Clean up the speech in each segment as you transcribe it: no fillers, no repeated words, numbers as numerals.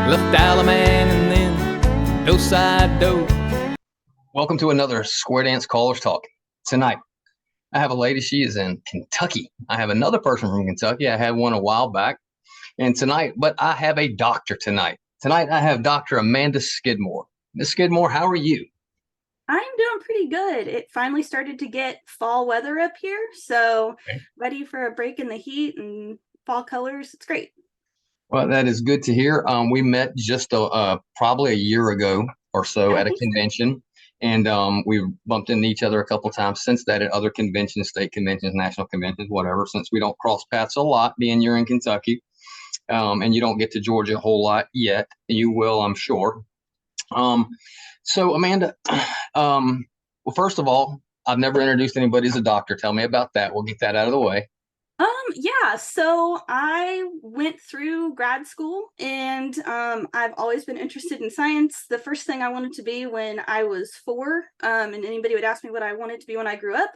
Left Alaman and then no side dough. Welcome to another Square Dance Callers Talk. Tonight, I have a lady. She is in Kentucky. I have another person from Kentucky. I had one a while back. And tonight, but I have a doctor tonight. Tonight, I have Dr. Amanda Skidmore. Ms. Skidmore, how are you? I'm doing pretty good. It finally started to get fall weather up here, so ready for a break in the heat and fall colors. It's great. Well, that is good to hear. We met just probably a year ago or so at a convention, and we bumped into each other a couple times since that at other conventions, state conventions, national conventions, whatever, since we don't cross paths a lot, being you're in Kentucky, and you don't get to Georgia a whole lot yet. You will, I'm sure. So, Amanda, well, first of all, I've never introduced anybody as a doctor. Tell me about that. We'll get that out of the way. Yeah, so I went through grad school and I've always been interested in science. The first thing I wanted to be when I was 4, and anybody would ask me what I wanted to be when I grew up,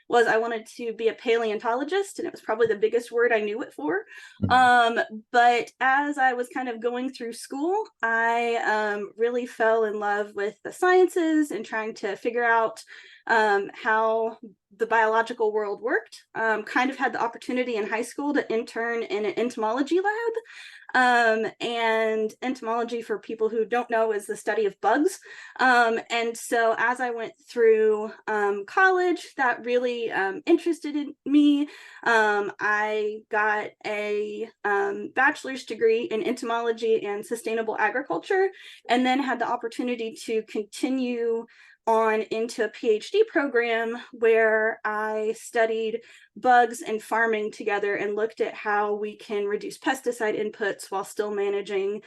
was I wanted to be a paleontologist, and it was probably the biggest word I knew it for. But as I was kind of going through school, I really fell in love with the sciences and trying to figure out how the biological world worked. Kind of had the opportunity in high school to intern in an entomology lab. And entomology, for people who don't know, is the study of bugs. And so as I went through college, that really interested in me. I got a bachelor's degree in entomology and sustainable agriculture, and then had the opportunity to continue on into a PhD program where I studied bugs and farming together and looked at how we can reduce pesticide inputs while still managing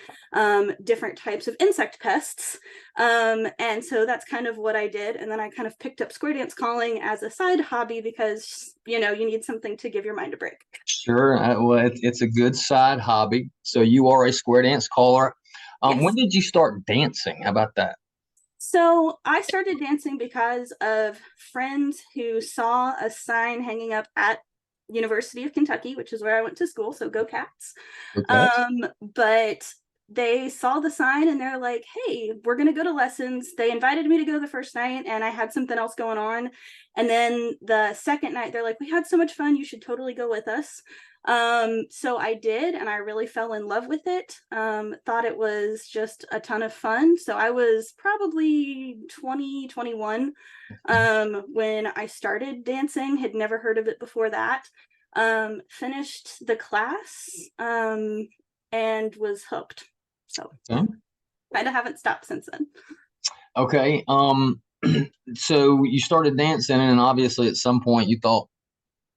different types of insect pests. And so that's kind of what I did. And then I kind of picked up square dance calling as a side hobby because, you need something to give your mind a break. Sure. Well, it's a good side hobby. So you are a square dance caller. Yes. When did you start dancing? How about that? So I started dancing because of friends who saw a sign hanging up at University of Kentucky, which is where I went to school. So go Cats. Okay. But they saw the sign and they're like, hey, we're going to go to lessons. They invited me to go the first night and I had something else going on. And then the second night, they're like, we had so much fun. You should totally go with us. So I did, and I really fell in love with it. Thought it was just a ton of fun. So I was probably 20, 21 when I started dancing, had never heard of it before that. Finished the class and was hooked. So kind of haven't stopped since then. Okay. So you started dancing, and obviously at some point you thought,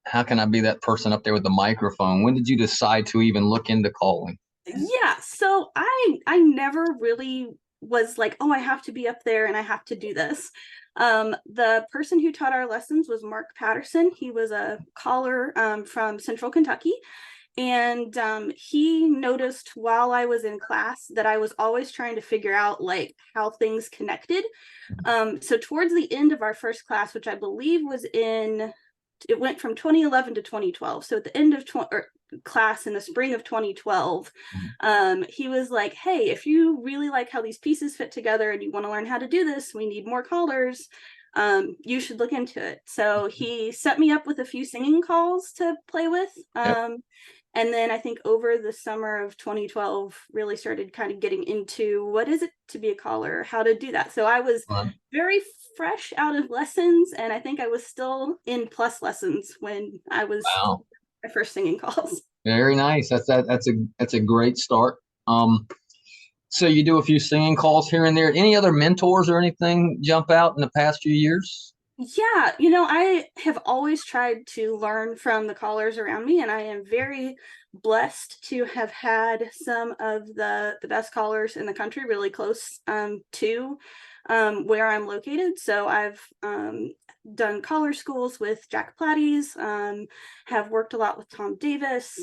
how can I be that person up there with the microphone? When did you decide to even look into calling? Yeah, so I never really was like, oh, I have to be up there and I have to do this. The person who taught our lessons was Mark Patterson. He was a caller from Central Kentucky. And he noticed while I was in class that I was always trying to figure out like how things connected. So towards the end of our first class, which I believe was it went from 2011 to 2012. So at the end of class in the spring of 2012, he was like, hey, if you really like how these pieces fit together and you want to learn how to do this, we need more callers. You should look into it. So he set me up with a few singing calls to play with. And then I think over the summer of 2012, really started kind of getting into what is it to be a caller, how to do that. So I was very fresh out of lessons, and I think I was still in plus lessons when I was my first singing calls. Very nice. That's a great start. So you do a few singing calls here and there. Any other mentors or anything jump out in the past few years? Yeah, I have always tried to learn from the callers around me, and I am very blessed to have had some of the best callers in the country really close to where I'm located. So I've done caller schools with Jack Platties, have worked a lot with Tom Davis,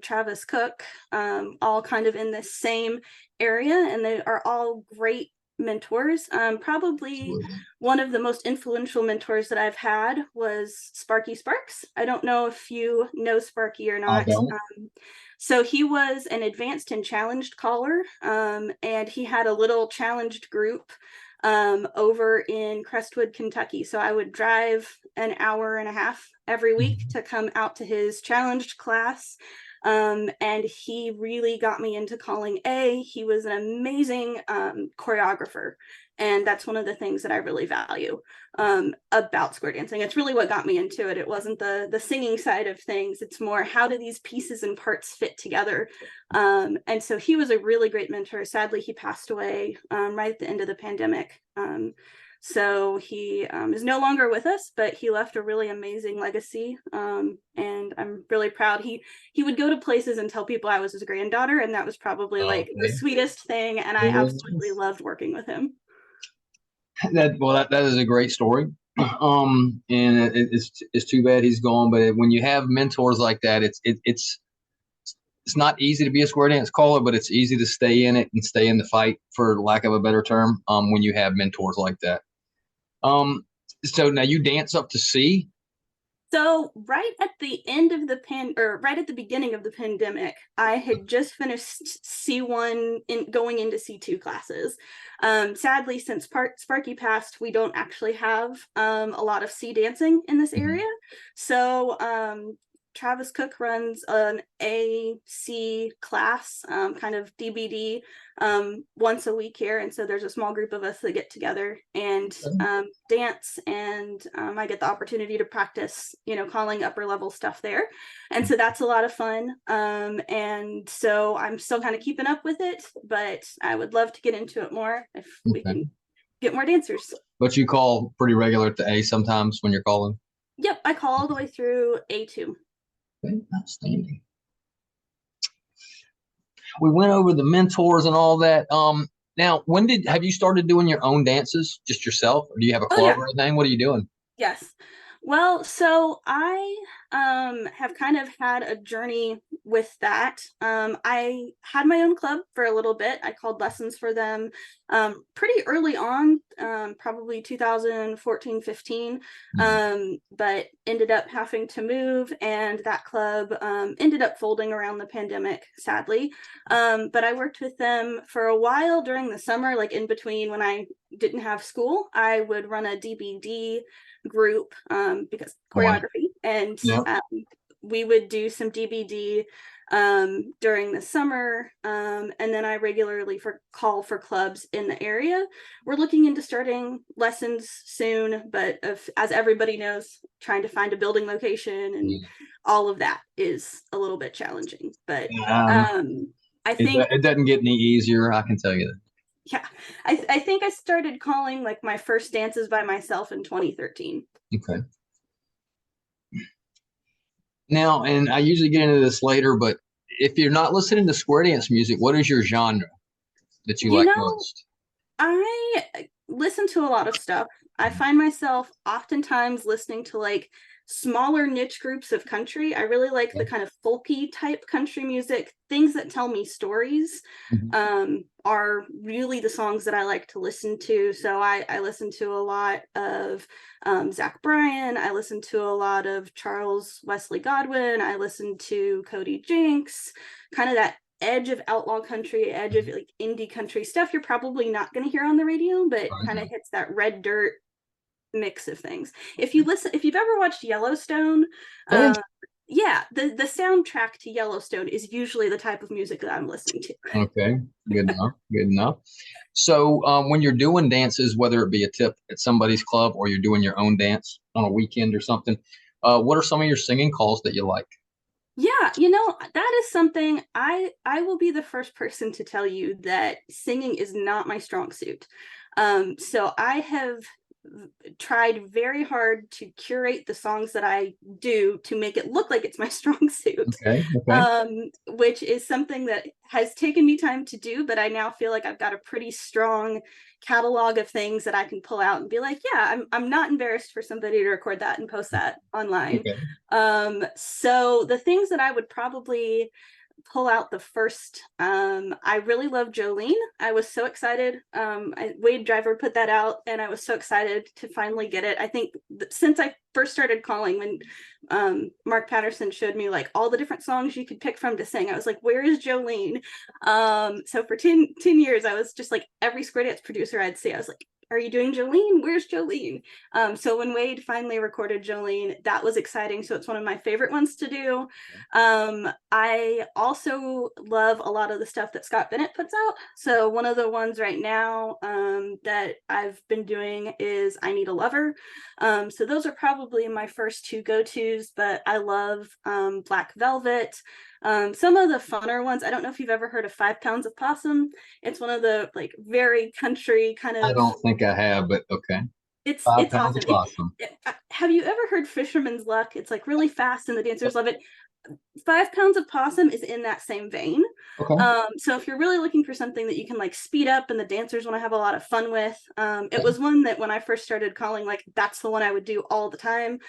Travis Cook, all kind of in this same area, and they are all great mentors. Probably one of the most influential mentors that I've had was Sparky Sparks. I don't know if you know Sparky or not, So he was an advanced and challenged caller, and he had a little challenged group over in Crestwood, Kentucky. So I would drive an hour and a half every week to come out to his challenged class. And he really got me into calling A. He was an amazing choreographer. And that's one of the things that I really value about square dancing. It's really what got me into it. It wasn't the singing side of things. It's more, how do these pieces and parts fit together? And so he was a really great mentor. Sadly, he passed away right at the end of the pandemic. So he is no longer with us, but he left a really amazing legacy. And I'm really proud. He would go to places and tell people I was his granddaughter, and that was probably like the sweetest thing. And I absolutely loved working with him. That is a great story. And it's too bad he's gone. But when you have mentors like that, it's not easy to be a square dance caller, but it's easy to stay in it and stay in the fight, for lack of a better term. When you have mentors like that. So now you dance up to C. So right at the end of right at the beginning of the pandemic, I had just finished C1 going into C2 classes. Sadly, since Sparky passed, we don't actually have a lot of C dancing in this area. So Travis Cook runs an AC class, kind of DBD, once a week here. And so there's a small group of us that get together and dance. And I get the opportunity to practice, calling upper level stuff there. And so that's a lot of fun. And so I'm still kind of keeping up with it, but I would love to get into it more if we can get more dancers. But you call pretty regular at the A sometimes when you're calling? Yep, I call all the way through A2. Okay, outstanding. We went over the mentors and all that. Now, have you started doing your own dances just yourself, or do you have a club or anything? What are you doing? Yes. Well, so I have kind of had a journey with that. I had my own club for a little bit. I called lessons for them pretty early on, probably 2014, 15, but ended up having to move, and that club ended up folding around the pandemic, sadly. But I worked with them for a while during the summer, like in between when I didn't have school. I would run a DBD group because choreography, and we would do some DBD during the summer, and then I regularly call for clubs in the area. We're looking into starting lessons soon, but as everybody knows, trying to find a building location and all of that is a little bit challenging. But I think it doesn't get any easier, I can tell you that. Yeah, I think I started calling like my first dances by myself in 2013. Okay. Now, and I usually get into this later, but if you're not listening to square dance music, what is your genre that you like most? I listen to a lot of stuff. I find myself oftentimes listening to like smaller niche groups of country. I really like the kind of folky type country music. Things that tell me stories are really the songs that I like to listen to. So I listen to a lot of Zach Bryan. I listen to a lot of Charles Wesley Godwin. I listen to Cody Jinks, kind of that edge of outlaw country, edge of like indie country stuff you're probably not going to hear on the radio, but kind of hits that red dirt mix of things. If you've ever watched Yellowstone, the soundtrack to Yellowstone is usually the type of music that I'm listening to. Okay, good enough. So when you're doing dances, whether it be a tip at somebody's club or you're doing your own dance on a weekend or something, what are some of your singing calls that you like? Yeah, that is something I will be the first person to tell you that singing is not my strong suit. So I have tried very hard to curate the songs that I do to make it look like it's my strong suit. Okay. Which is something that has taken me time to do, but I now feel like I've got a pretty strong catalog of things that I can pull out and be like, yeah, I'm not embarrassed for somebody to record that and post that online. So the things that I would probably pull out the first. I really love Jolene. I was so excited. Wade Driver put that out, and I was so excited to finally get it. I think since I first started calling, when Mark Patterson showed me like all the different songs you could pick from to sing, I was like, where is Jolene? So for 10 years, I was just like, every square dance producer I'd see, I was like, are you doing Jolene? Where's Jolene? So when Wade finally recorded Jolene, that was exciting. So it's one of my favorite ones to do. I also love a lot of the stuff that Scott Bennett puts out. So one of the ones right now that I've been doing is I Need a Lover. So those are probably my first two go-tos, but I love Black Velvet. Some of the funner ones, I don't know if you've ever heard of 5 Pounds of Possum. It's one of the like very country kind I of. don't think I have, but okay. It's 5 pounds awesome. of awesome. Have you ever heard Fisherman's Luck? It's like really fast and the dancers love it. 5 Pounds of Possum is in that same vein. Okay. So if you're really looking for something that you can like speed up and the dancers want to have a lot of fun with, it was one that when I first started calling, like that's the one I would do all the time.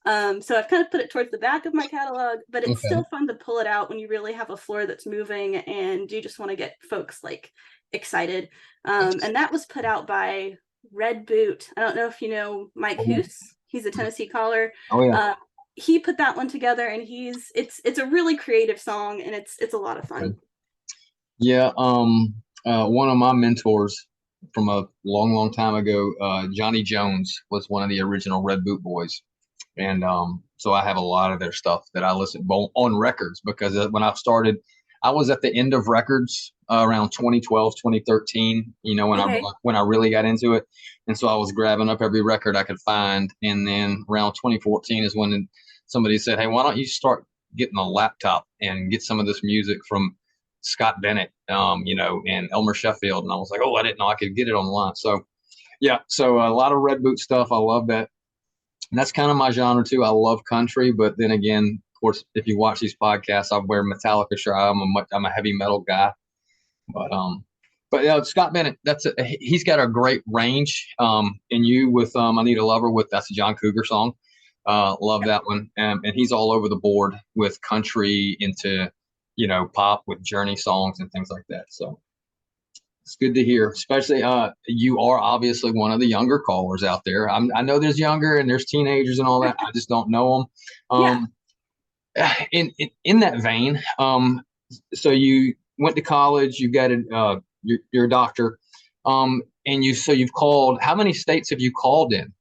So I've kind of put it towards the back of my catalog, but it's Okay. still fun to pull it out when you really have a floor that's moving and you just want to get folks like excited. And that was put out by Red Boot. I don't know if you know Mike Hoos. He's a Tennessee caller. Oh yeah. He put that one together, and it's a really creative song, and it's a lot of fun. Yeah. One of my mentors from a long time ago, Johnny Jones, was one of the original Red Boot boys. And so I have a lot of their stuff that I listen on records, because when I started, I was at the end of records around 2012, 2013, when I really got into it. And so I was grabbing up every record I could find. And then around 2014 is when somebody said, hey, why don't you start getting a laptop and get some of this music from Scott Bennett, and Elmer Sheffield. And I was like, oh, I didn't know I could get it online. So yeah, so a lot of Red Boot stuff. I love that. And that's kind of my genre too. I love country, but then again, of course, if you watch these podcasts, I wear Metallica shirt. I'm a heavy metal guy, but yeah, Scott Bennett, he's got a great range. And you with I Need a Lover, that's a John Cougar song. Love that one, and he's all over the board with country into pop with Journey songs and things like that. So it's good to hear, especially you are obviously one of the younger callers out there. I know there's younger and there's teenagers and all that. I just don't know them. In that vein, so you went to college, you got you're a doctor, and you've called. How many states have you called in?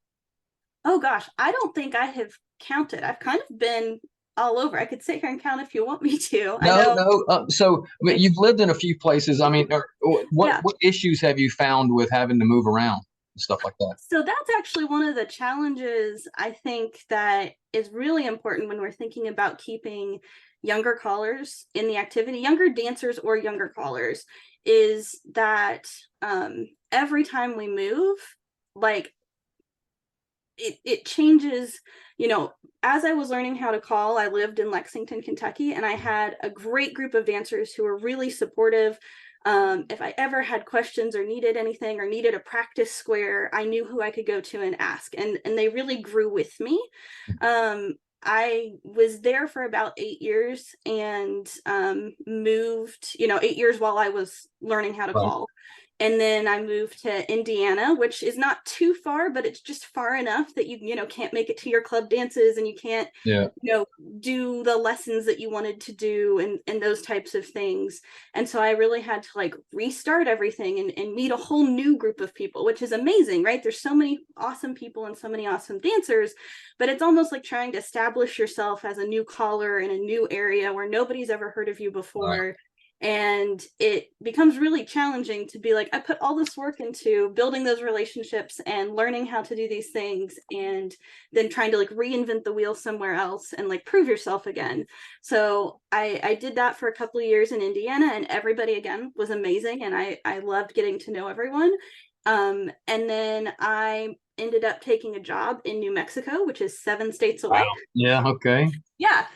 Oh gosh, I don't think I have counted. I've kind of been all over. I could sit here and count if you want me to. No. So I mean, you've lived in a few places. I mean, what issues have you found with having to move around and stuff like that? So that's actually one of the challenges I think that is really important when we're thinking about keeping younger callers in the activity, younger dancers or younger callers, is that every time we move, like it changes. As I was learning how to call, I lived in Lexington, Kentucky, and I had a great group of dancers who were really supportive. If I ever had questions or needed anything or needed a practice square, I knew who I could go to and ask, and they really grew with me. I was there for about 8 years and moved, 8 years while I was learning how to call. And then I moved to Indiana, which is not too far, but it's just far enough that you can't make it to your club dances and you can't, do the lessons that you wanted to do and those types of things. And so I really had to like restart everything and meet a whole new group of people, which is amazing, right? There's so many awesome people and so many awesome dancers, but it's almost like trying to establish yourself as a new caller in a new area where nobody's ever heard of you before. Right. And it becomes really challenging to be like, I put all this work into building those relationships and learning how to do these things, and then trying to like reinvent the wheel somewhere else and like prove yourself again. So I did that for a couple of years in Indiana, and everybody again was amazing, and I loved getting to know everyone. And then I ended up taking a job in New Mexico, which is 7 states away. Wow. Yeah. Okay. Yeah.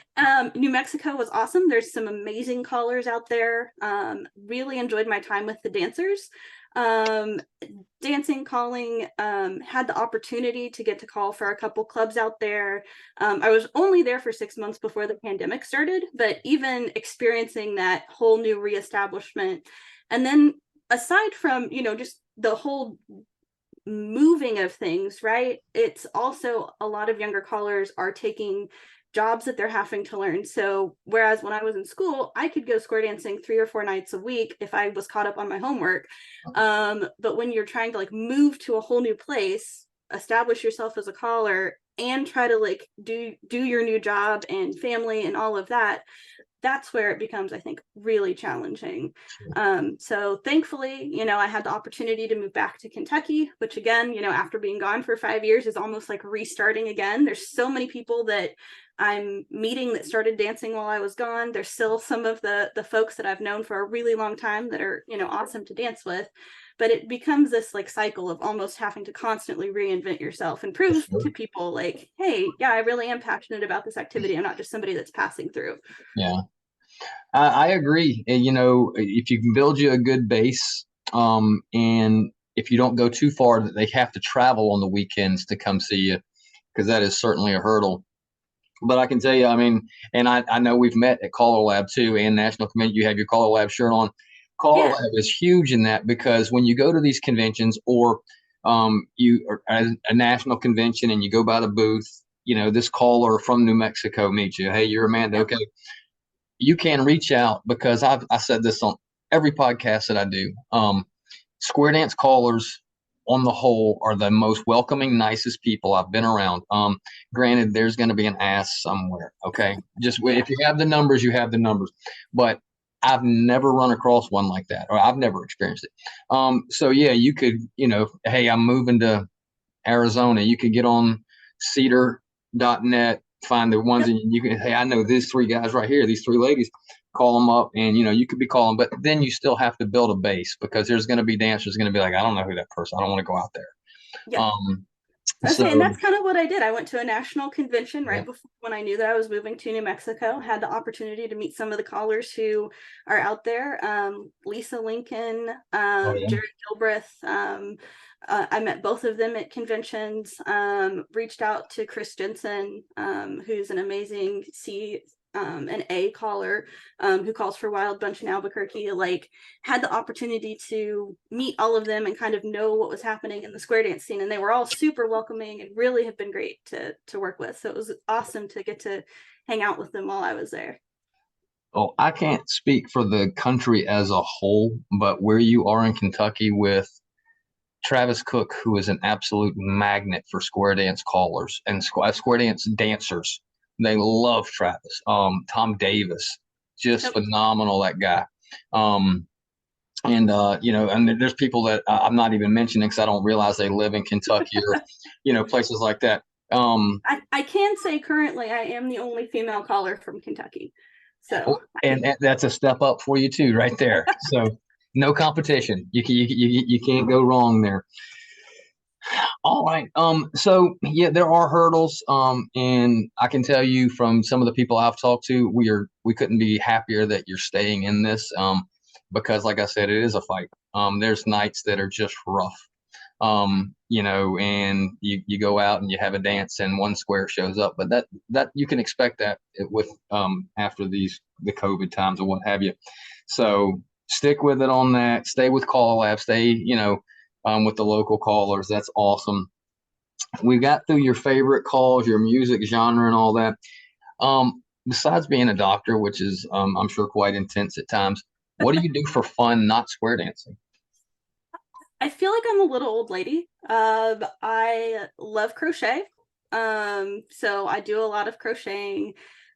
New Mexico was awesome. There's some amazing callers out there. Really enjoyed my time with the dancers. Dancing, calling, had the opportunity to get to call for a couple clubs out there. I was only there for 6 months before the pandemic started, but even experiencing that whole new reestablishment. And then aside from, just the whole moving of things, right? It's also a lot of younger callers are taking jobs that they're having to learn. So whereas when I was in school, I could go square dancing 3 or 4 nights a week if I was caught up on my homework. But when you're trying to like move to a whole new place, establish yourself as a caller and try to like do your new job and family and all of that, that's where it becomes, I think, really challenging. So thankfully, I had the opportunity to move back to Kentucky, which again, after being gone for 5 years is almost like restarting again. There's so many people that I'm meeting that started dancing while I was gone. There's still some of the folks that I've known for a really long time that are, awesome to dance with. But it becomes this like cycle of almost having to constantly reinvent yourself and prove to people like, hey, yeah, I really am passionate about this activity. I'm not just somebody that's passing through. Yeah. I agree. And, if you can build you a good base, and if you don't go too far, that they have to travel on the weekends to come see you, because that is certainly a hurdle. But I can tell you, I mean, and I know we've met at Caller Lab too, and National Convention. You have your Caller Lab shirt on. Caller Lab is huge in that, because when you go to these conventions, or you are at a national convention and you go by the booth, this caller from New Mexico meets you. Hey, you're Amanda. Okay. You can reach out, because I said this on every podcast that I do. Square dance callers on the whole are the most welcoming, nicest people I've been around. Granted, there's going to be an ass somewhere. Okay. Just if you have the numbers, you have the numbers, but I've never run across one like that, or I've never experienced it. So yeah, you could, hey, I'm moving to Arizona. You could get on cedar.net, find the ones, and you can, hey, I know these 3 guys right here, these 3 ladies, call them up, and you could be calling, but then you still have to build a base, because there's going to be dancers going to be like, I don't know who that person, I don't want to go out there. Yeah. And that's kind of what I did. I went to a national convention right before, when I knew that I was moving to New Mexico, had the opportunity to meet some of the callers who are out there. Lisa Lincoln, Jared Gilbreth. I met both of them at conventions, reached out to Chris Jensen, who's an amazing an A caller, who calls for Wild Bunch in Albuquerque. Like, had the opportunity to meet all of them and kind of know what was happening in the square dance scene, and they were all super welcoming and really have been great to work with. So it was awesome to get to hang out with them while I was there. Oh, I can't speak for the country as a whole, but where you are in Kentucky with Travis Cook, who is an absolute magnet for square dance callers and square dance dancers. They love Travis. Tom Davis, just phenomenal, that guy. And and there's people that I'm not even mentioning, because I don't realize they live in Kentucky or places like that. I can say currently I am the only female caller from Kentucky. So and that's a step up for you too, right there. So no competition. You can't go wrong there. All right. So yeah, there are hurdles. And I can tell you from some of the people I've talked to, we couldn't be happier that you're staying in this. Because like I said, it is a fight. There's nights that are just rough. And you go out and you have a dance and one square shows up, but that you can expect that with after the COVID times or what have you. So stick with it on that. Stay with Call Lab. Stay with the local callers. That's awesome. We got through your favorite calls, your music genre, and all that. Besides being a doctor, which is I'm sure quite intense at times, what do you do for fun, not square dancing? I feel like I'm a little old lady. I love crochet. So I do a lot of crocheting.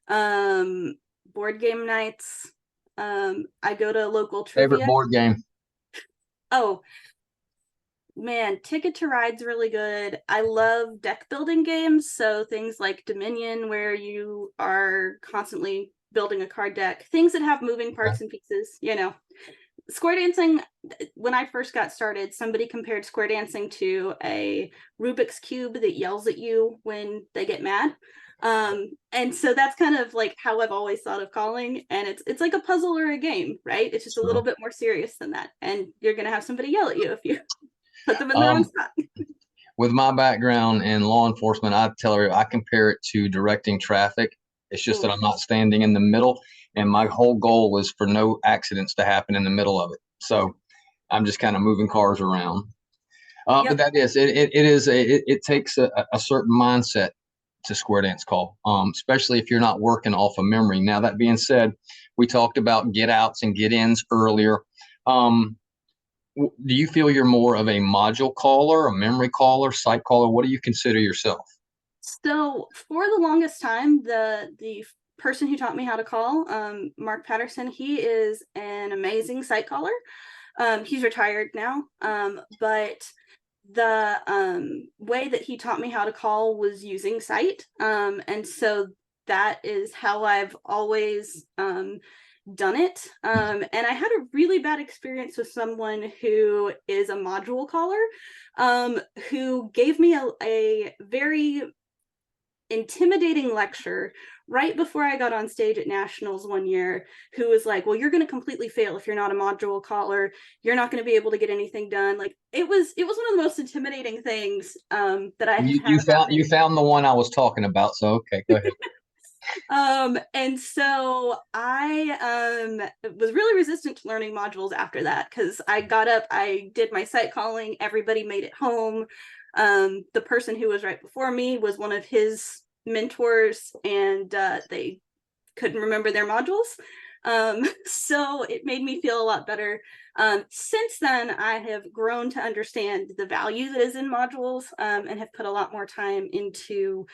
Board game nights. I go to local trivia. Favorite board game? Oh, man, Ticket to Ride's really good. I love deck building games. So things like Dominion, where you are constantly building a card deck, things that have moving parts and pieces, square dancing, when I first got started, somebody compared square dancing to a Rubik's Cube that yells at you when they get mad. And so that's kind of like how I've always thought of calling. And it's like a puzzle or a game, right? It's just a little bit more serious than that. And you're gonna have somebody yell at you if you put them in the wrong spot. With my background in law enforcement, I tell her I compare it to directing traffic. It's just that I'm not standing in the middle, and my whole goal is for no accidents to happen in the middle of it. So I'm just kind of moving cars around. But that is it takes a certain mindset to square dance call, especially if you're not working off of memory. Now that being said, we talked about get outs and get ins earlier. Do you feel you're more of a module caller, a memory caller, sight caller? What do you consider yourself? So for the longest time, the person who taught me how to call, Mark Patterson, he is an amazing sight caller. He's retired now, but the way that he taught me how to call was using sight, and so that is how I've always done it. And I had a really bad experience with someone who is a module caller, who gave me a very intimidating lecture right before I got on stage at nationals one year, who was like, well, you're going to completely fail if you're not a module caller, you're not going to be able to get anything done. Like it was one of the most intimidating things that I have had. You found the one I was talking about, so okay, go ahead. And so I was really resistant to learning modules after that, because I got up, I did my sight calling, everybody made it home. The person who was right before me was one of his mentors, and they couldn't remember their modules. So it made me feel a lot better. Since then, I have grown to understand the value that is in modules, and have put a lot more time into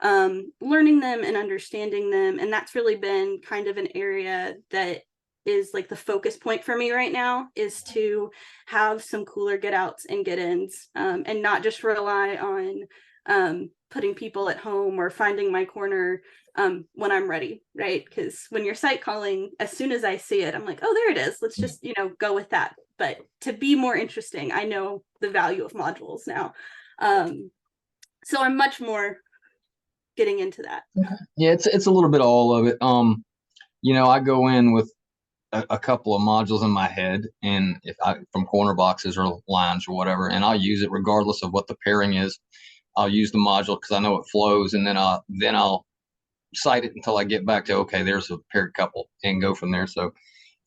learning them and understanding them. And that's really been kind of an area that is like the focus point for me right now, is to have some cooler get outs and get ins, and not just rely on putting people at home or finding my corner when I'm ready, right? Because when you're sight calling, as soon as I see it, I'm like, oh, there it is. Let's just, go with that. But to be more interesting, I know the value of modules now. So I'm much more getting into that. Yeah, it's a little bit all of it. I go in with a couple of modules in my head, and if I from corner boxes or lines or whatever, and I'll use it regardless of what the pairing is. I'll use the module because I know it flows, and then I'll cite it until I get back to okay, there's a paired couple, and go from there. So,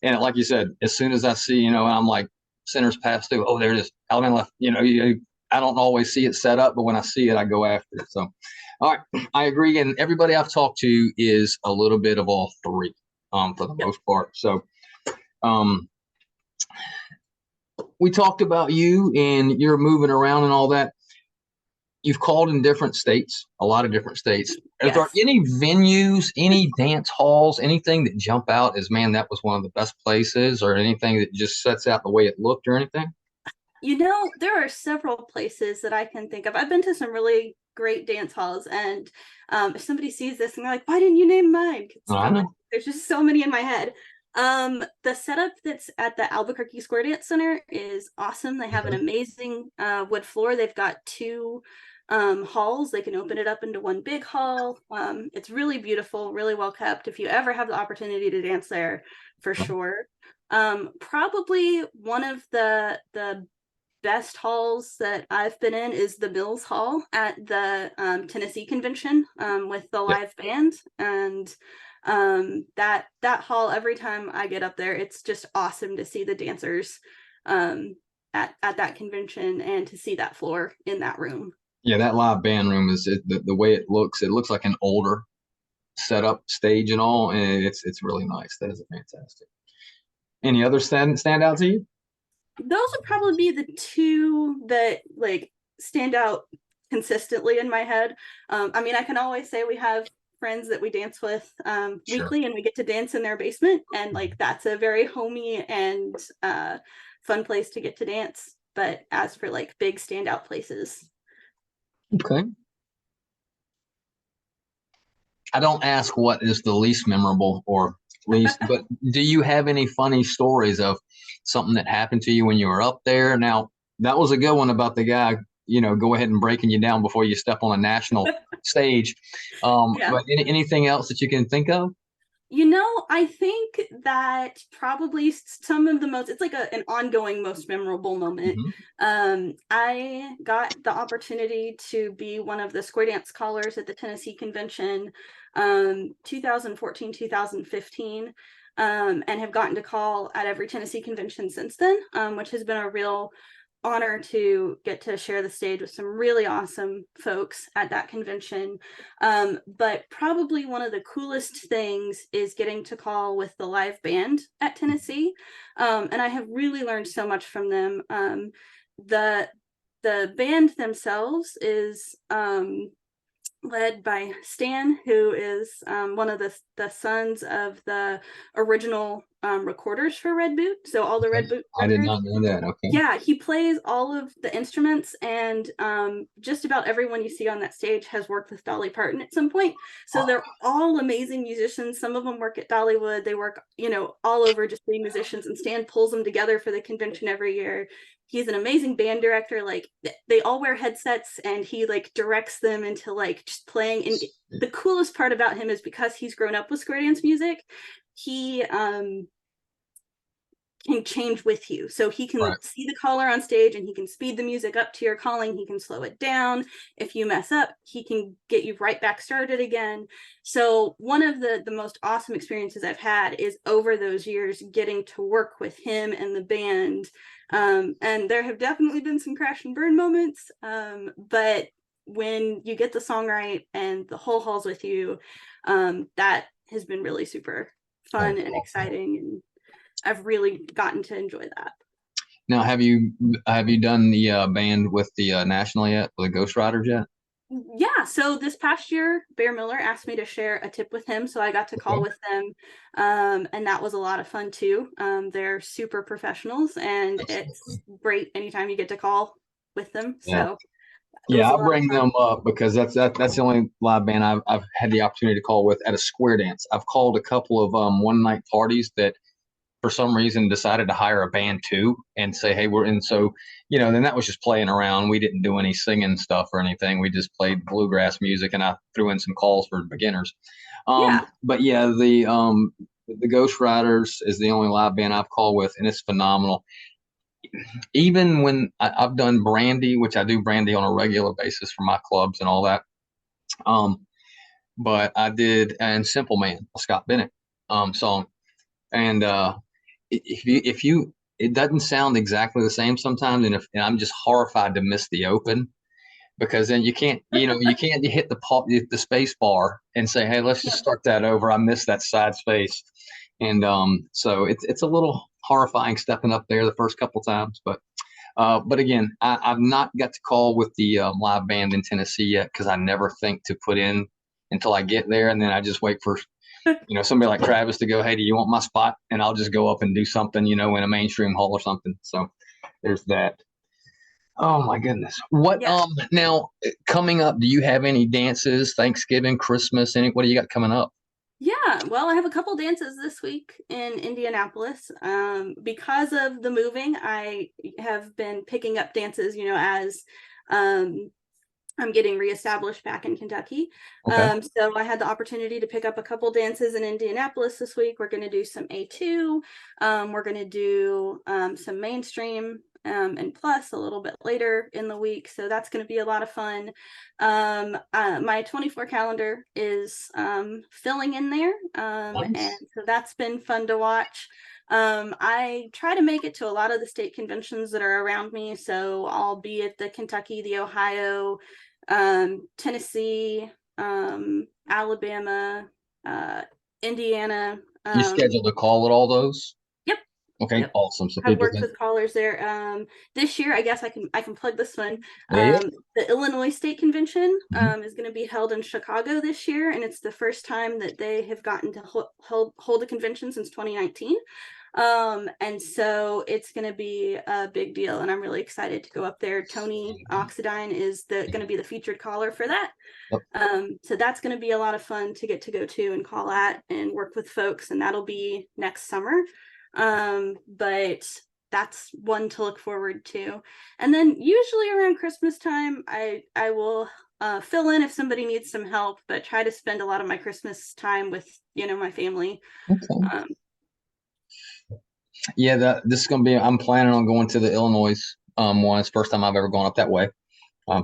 and like you said, as soon as I see, I'm like centers pass through. Oh, there it is, Alabama left. I don't always see it set up, but when I see it, I go after it. So, all right, I agree. And everybody I've talked to is a little bit of all three, for the most part. So, we talked about you and you're moving around and all that. You've called in different states, a lot of different states. Yes. Are there any venues, any dance halls, anything that jump out as, man, that was one of the best places, or anything that just sets out the way it looked or anything? There are several places that I can think of. I've been to some really great dance halls, and if somebody sees this and they're like, why didn't you name mine? There's just so many in my head. The setup that's at the Albuquerque Square Dance Center is awesome. They have an amazing wood floor. They've got two halls. They can open it up into one big hall. It's really beautiful, really well kept. If you ever have the opportunity to dance there, for sure. Probably one of the best halls that I've been in is the Mills Hall at the Tennessee Convention, with the live band. And that hall, every time I get up there, it's just awesome to see the dancers at that convention, and to see that floor in that room. Yeah, that live band room is the way it looks. It looks like an older setup stage and all, and it's really nice. That is fantastic. Any other stand out to you? Those would probably be the two that like stand out consistently in my head. I mean, I can always say we have friends that we dance with weekly, and we get to dance in their basement, and like that's a very homey and fun place to get to dance. But as for like big standout places, okay, I don't ask what is the least memorable or least, but do you have any funny stories of something that happened to you when you were up there. Now, that was a good one about the guy, go ahead and breaking you down before you step on a national stage. Yeah. But anything else that you can think of? I think that probably some of the most, it's like an ongoing most memorable moment. I got the opportunity to be one of the square dance callers at the Tennessee convention, 2014, 2015, and have gotten to call at every Tennessee convention since then, which has been a real honor to get to share the stage with some really awesome folks at that convention. But probably one of the coolest things is getting to call with the live band at Tennessee. And I have really learned so much from them. The band themselves is led by Stan, who is one of the sons of the original recorders for Red Boot. So all the Red Boot I did records. not know that. Okay. Yeah, he plays all of the instruments, and just about everyone you see on that stage has worked with Dolly Parton at some point. So they're all amazing musicians. Some of them work at Dollywood. They work, all over just being musicians, and Stan pulls them together for the convention every year. He's an amazing band director. Like, they all wear headsets, and he like directs them into like just playing. And the coolest part about him is because he's grown up with square dance music, he can change with you. So he can see the caller on stage, and he can speed the music up to your calling. He can slow it down. If you mess up, he can get you right back started again. So one of the most awesome experiences I've had is over those years getting to work with him and the band. And there have definitely been some crash and burn moments. But when you get the song right and the whole hall's with you, that has been really super fun and exciting, and I've really gotten to enjoy that. Now, have you done the band with the National yet, with the Ghost Riders yet? Yeah, so this past year, Bear Miller asked me to share a tip with him, so I got to call with them, and that was a lot of fun too. They're super professionals, and it's great anytime you get to call with them. So yeah, I'll bring them up because that's the only live band I've had the opportunity to call with at a square dance. I've called a couple of one night parties that for some reason decided to hire a band too and say, hey, we're in. So, then that was just playing around. We didn't do any singing stuff or anything. We just played bluegrass music, and I threw in some calls for beginners. But yeah, the Ghost Riders is the only live band I've called with, and it's phenomenal. Even when I've done Brandy, which I do Brandy on a regular basis for my clubs and all that. But I did, and Simple Man, a Scott Bennett song. And if you it doesn't sound exactly the same sometimes, and I'm just horrified to miss the open, because then you can't hit the space bar and say, hey, let's just start that over. I missed that side space. And so it's a little horrifying stepping up there the first couple times, but again, I've not got to call with the live band in Tennessee yet, because I never think to put in until I get there, and then I just wait for somebody like Travis to go, hey, do you want my spot? And I'll just go up and do something, in a mainstream hall or something. So there's that. Oh my goodness. What now coming up, do you have any dances, Thanksgiving, Christmas, what do you got coming up? Yeah, well, I have a couple dances this week in Indianapolis. Because of the moving, I have been picking up dances, as I'm getting reestablished back in Kentucky. So I had the opportunity to pick up a couple dances in Indianapolis this week. We're going to do some A2. We're going to do some mainstream and plus a little bit later in the week. So that's going to be a lot of fun. My 24 calendar is filling in there. And so that's been fun to watch. I try to make it to a lot of the state conventions that are around me. So I'll be at the Kentucky, the Ohio, Tennessee, Alabama, Indiana. You scheduled a call at all those? Yep. Okay, awesome. So I've worked with callers there. This year, I guess I can plug this one. The Illinois State Convention is going to be held in Chicago this year, and it's the first time that they have gotten to hold a convention since 2019. And so it's going to be a big deal, and I'm really excited to go up there. Tony Oxidine is going to be the featured caller for that. So that's going to be a lot of fun to get to go to and call at and work with folks, and that'll be next summer. But that's one to look forward to. And then usually around Christmas time, I will fill in if somebody needs some help, but try to spend a lot of my Christmas time with, my family. Okay. Um, Yeah, this is going to be, I'm planning on going to the Illinois one. It's the first time I've ever gone up that way.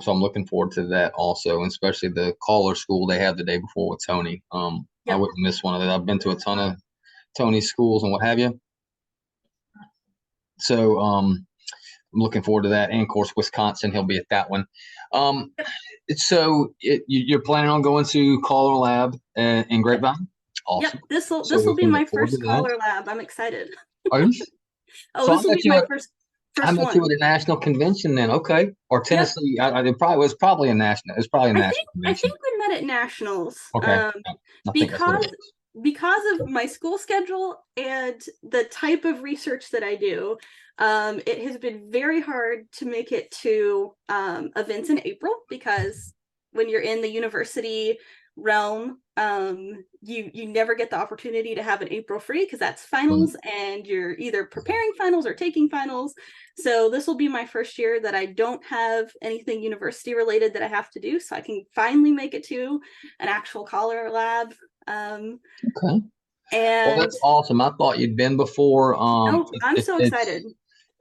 So I'm looking forward to that also, and especially the caller school they had the day before with Tony. I Yep. wouldn't miss one of that. I've been to a ton of Tony's schools and what have you. So I'm looking forward to that. And of course, Wisconsin, he'll be at that one. So you're planning on going to Caller Lab in Grapevine? Awesome. Yep, So this will we be can my look forward to first that. caller lab. I'm excited. Are you? Oh, So this will be my first I met one. you at a national convention then. Okay. Or Tennessee. Yep. It was probably a national. It's probably a national I convention. think we met at nationals. Okay. I think that's what it is. Because of my school schedule and the type of research that I do, it has been very hard to make it to events in April, because when you're in the university realm, you never get the opportunity to have an April free, because that's finals and you're either preparing finals or taking finals. So this will be my first year that I don't have anything university related that I have to do, so I can finally make it to an actual caller lab. Okay. And Well, that's awesome. I thought you'd been before. no, I'm so excited.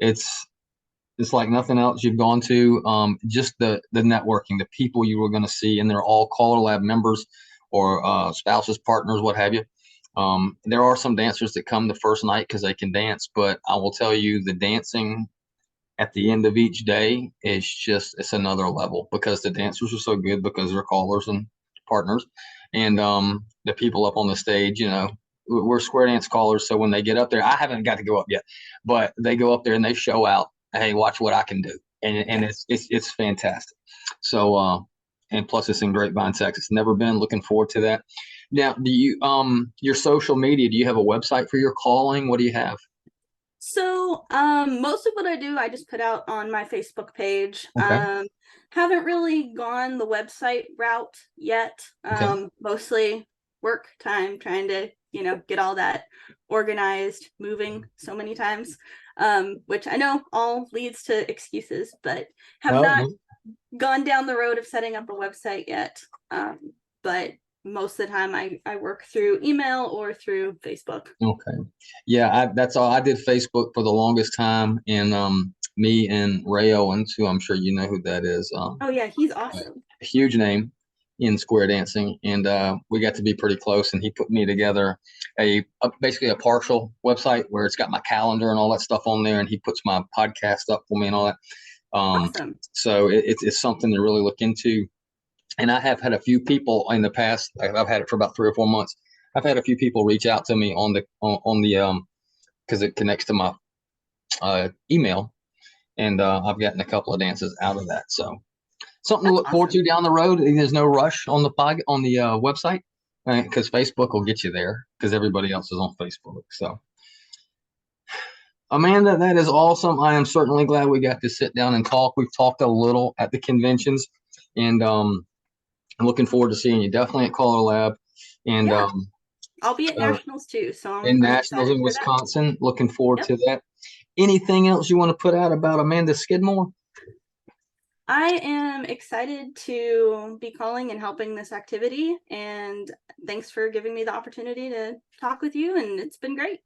It's like nothing else you've gone to. Just the networking, the people you were going to see, and they're all Caller Lab members or spouses, partners, what have you. There are some dancers that come the first night because they can dance, but I will tell you, the dancing at the end of each day is it's another level, because the dancers are so good because they're callers and partners, and the people up on the stage, we're square dance callers. So when they get up there, I haven't got to go up yet, but they go up there and they show out, hey, watch what I can do. And it's fantastic. So, and plus it's in Grapevine, Texas. Never been. Looking forward to that. Now, do you, your social media, do you have a website for your calling? What do you have? So, most of what I do, I just put out on my Facebook page. Okay. Haven't really gone the website route yet. Okay. Mostly work time, trying to, get all that organized, moving so many times, which I know all leads to excuses, but have not gone down the road of setting up a website yet. But most of the time I work through email or through Facebook. Okay. Yeah, that's all. I did Facebook for the longest time, and me and Ray Owens, who I'm sure you know who that is. Oh yeah, he's awesome. A huge name in square dancing, and we got to be pretty close. And he put me together basically a partial website where it's got my calendar and all that stuff on there, and he puts my podcast up for me and all that. Awesome. So it's something to really look into. And I have had a few people in the past. I've had it for about 3 or 4 months. I've had a few people reach out to me on the because it connects to my email, and I've gotten a couple of dances out of that. So something to look forward to down the road. There's no rush on the website, because Facebook will get you there because everybody else is on Facebook. So, Amanda, that is awesome. I am certainly glad we got to sit down and talk. We've talked a little at the conventions, and I'm looking forward to seeing you definitely at Caller Lab. And I'll be at nationals too. So in nationals in Wisconsin, looking forward to that. Anything else you want to put out about Amanda Skidmore? I am excited to be calling and helping this activity, and thanks for giving me the opportunity to talk with you, and it's been great.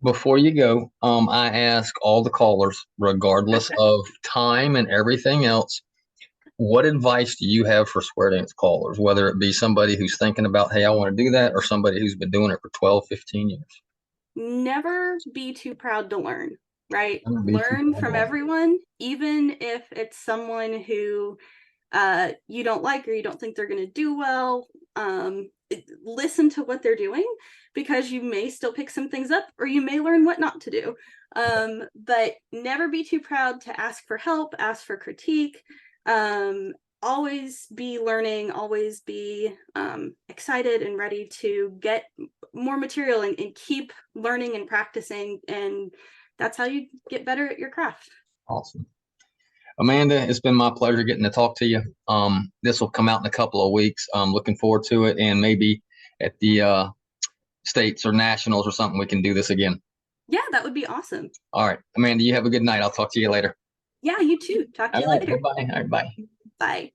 Before you go, I ask all the callers, regardless of time and everything else, what advice do you have for square dance callers, whether it be somebody who's thinking about, hey, I want to do that, or somebody who's been doing it for 12, 15 years? Never be too proud to learn, right? Learn from everyone, even if it's someone who you don't like or you don't think they're going to do well. Listen to what they're doing, because you may still pick some things up, or you may learn what not to do. But never be too proud to ask for help, ask for critique. Always be learning, always be excited and ready to get more material and keep learning and practicing. And that's how you get better at your craft. Awesome. Amanda, it's been my pleasure getting to talk to you. This will come out in a couple of weeks. I'm looking forward to it, and maybe at the states or nationals or something, we can do this again. Yeah, that would be awesome. All right, Amanda, you have a good night. I'll talk to you later. Yeah, you too. Talk to All you right, later. bye-bye. All right, bye. Bye.